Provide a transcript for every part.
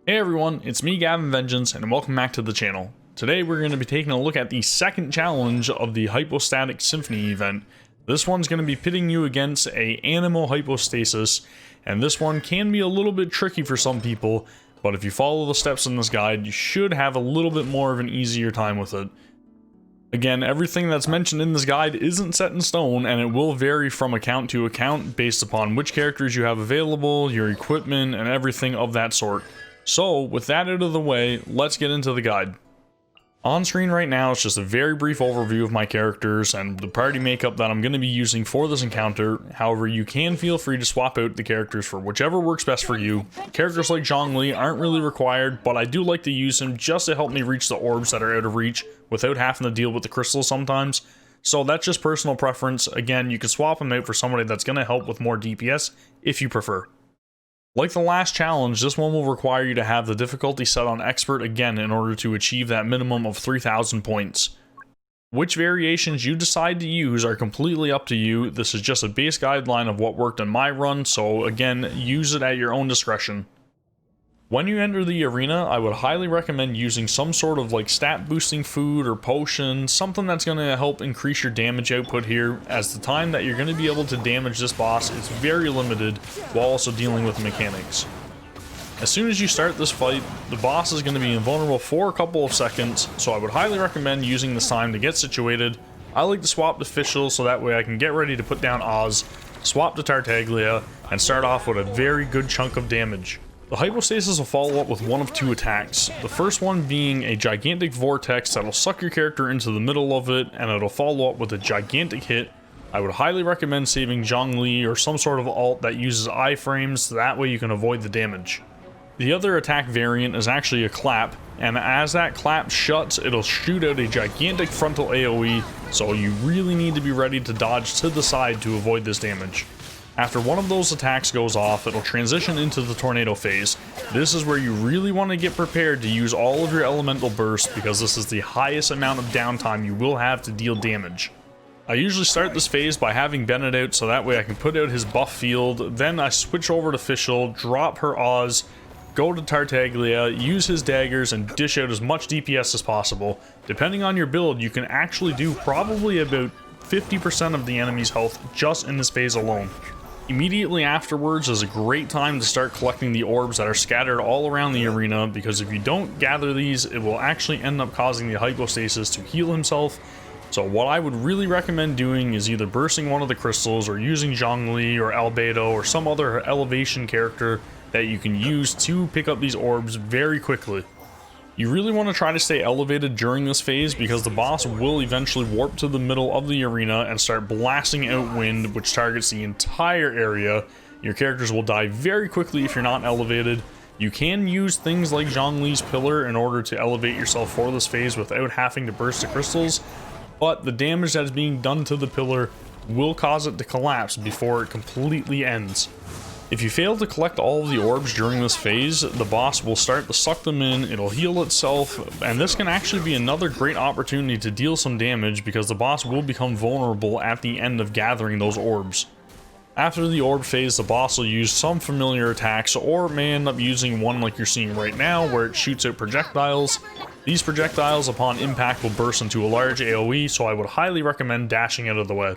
Hey everyone, it's me Gavin Vengeance and welcome back to the channel. Today we're going to be taking a look at the second challenge of the Hypostatic Symphony event. This one's going to be pitting you against a animal hypostasis, and this one can be a little bit tricky for some people, but if you follow the steps in this guide, you should have a little bit more of an easier time with it. Again, everything that's mentioned in this guide isn't set in stone, and it will vary from account to account based upon which characters you have available, your equipment, and everything of that sort. So, with that out of the way, let's get into the guide. On screen right now is just a very brief overview of my characters and the party makeup that I'm going to be using for this encounter. However, you can feel free to swap out the characters for whichever works best for you. Characters like Zhongli aren't really required, but I do like to use him just to help me reach the orbs that are out of reach without having to deal with the crystals sometimes. So that's just personal preference. Again, you can swap him out for somebody that's going to help with more DPS if you prefer. Like the last challenge, this one will require you to have the difficulty set on expert again in order to achieve that minimum of 3,000 points. Which variations you decide to use are completely up to you. This is just a base guideline of what worked in my run, so again, use it at your own discretion. When you enter the arena, I would highly recommend using some sort of like stat boosting food or potion, something that's going to help increase your damage output here, as the time that you're going to be able to damage this boss is very limited while also dealing with mechanics. As soon as you start this fight, the boss is going to be invulnerable for a couple of seconds, so I would highly recommend using this time to get situated. I like to swap to Fischl so that way I can get ready to put down Oz, swap to Tartaglia, and start off with a very good chunk of damage. The Hypostasis will follow up with one of two attacks, the first one being a gigantic vortex that'll suck your character into the middle of it, and it'll follow up with a gigantic hit. I would highly recommend saving Zhongli or some sort of alt that uses iframes, so that way you can avoid the damage. The other attack variant is actually a clap, and as that clap shuts, it'll shoot out a gigantic frontal AoE, so you really need to be ready to dodge to the side to avoid this damage. After one of those attacks goes off, it'll transition into the tornado phase. This is where you really want to get prepared to use all of your elemental bursts, because this is the highest amount of downtime you will have to deal damage. I usually start this phase by having Bennett out so that way I can put out his buff field, then I switch over to Fischl, drop her Oz, go to Tartaglia, use his daggers, and dish out as much DPS as possible. Depending on your build, you can actually do probably about 50% of the enemy's health just in this phase alone. Immediately afterwards is a great time to start collecting the orbs that are scattered all around the arena, because if you don't gather these, it will actually end up causing the hypostasis to heal himself. So what I would really recommend doing is either bursting one of the crystals or using Zhongli or Albedo or some other elevation character that you can use to pick up these orbs very quickly. You really want to try to stay elevated during this phase, because the boss will eventually warp to the middle of the arena and start blasting out wind, which targets the entire area. Your characters will die very quickly if you're not elevated. You can use things like Zhongli's pillar in order to elevate yourself for this phase without having to burst the crystals, but the damage that is being done to the pillar will cause it to collapse before it completely ends. If you fail to collect all of the orbs during this phase, the boss will start to suck them in, it'll heal itself, and this can actually be another great opportunity to deal some damage, because the boss will become vulnerable at the end of gathering those orbs. After the orb phase, the boss will use some familiar attacks, or may end up using one like you're seeing right now, where it shoots out projectiles. These projectiles upon impact will burst into a large AoE, so I would highly recommend dashing out of the way.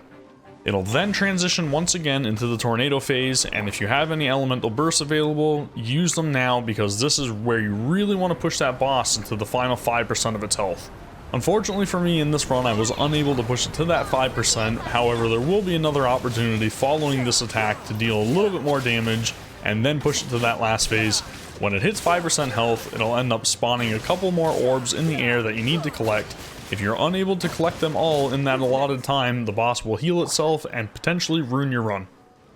It'll then transition once again into the tornado phase, and if you have any elemental bursts available, use them now, because this is where you really want to push that boss into the final 5% of its health. Unfortunately for me in this run, I was unable to push it to that 5%, however there will be another opportunity following this attack to deal a little bit more damage, and then push it to that last phase. When it hits 5% health, it'll end up spawning a couple more orbs in the air that you need to collect. If you're unable to collect them all in that allotted time, the boss will heal itself and potentially ruin your run.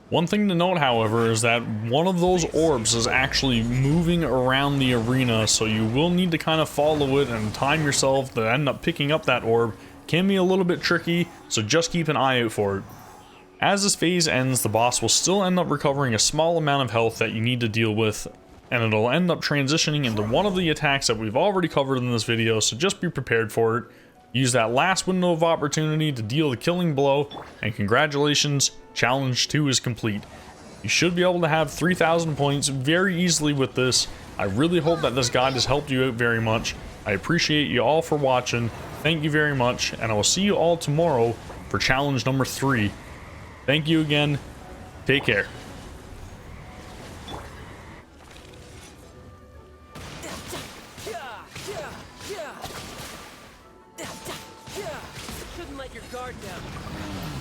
One thing to note, however, is that one of those orbs is actually moving around the arena, so you will need to kind of follow it and time yourself to end up picking up that orb. Can be a little bit tricky, so just keep an eye out for it. As this phase ends, the boss will still end up recovering a small amount of health that you need to deal with, and it'll end up transitioning into one of the attacks that we've already covered in this video, so just be prepared for it. Use that last window of opportunity to deal the killing blow, and congratulations, challenge 2 is complete. You should be able to have 3,000 points very easily with this. I really hope that this guide has helped you out very much. I appreciate you all for watching. Thank you very much, and I will see you all tomorrow for challenge number 3. Thank you again. Take care. Shouldn't let your guard down.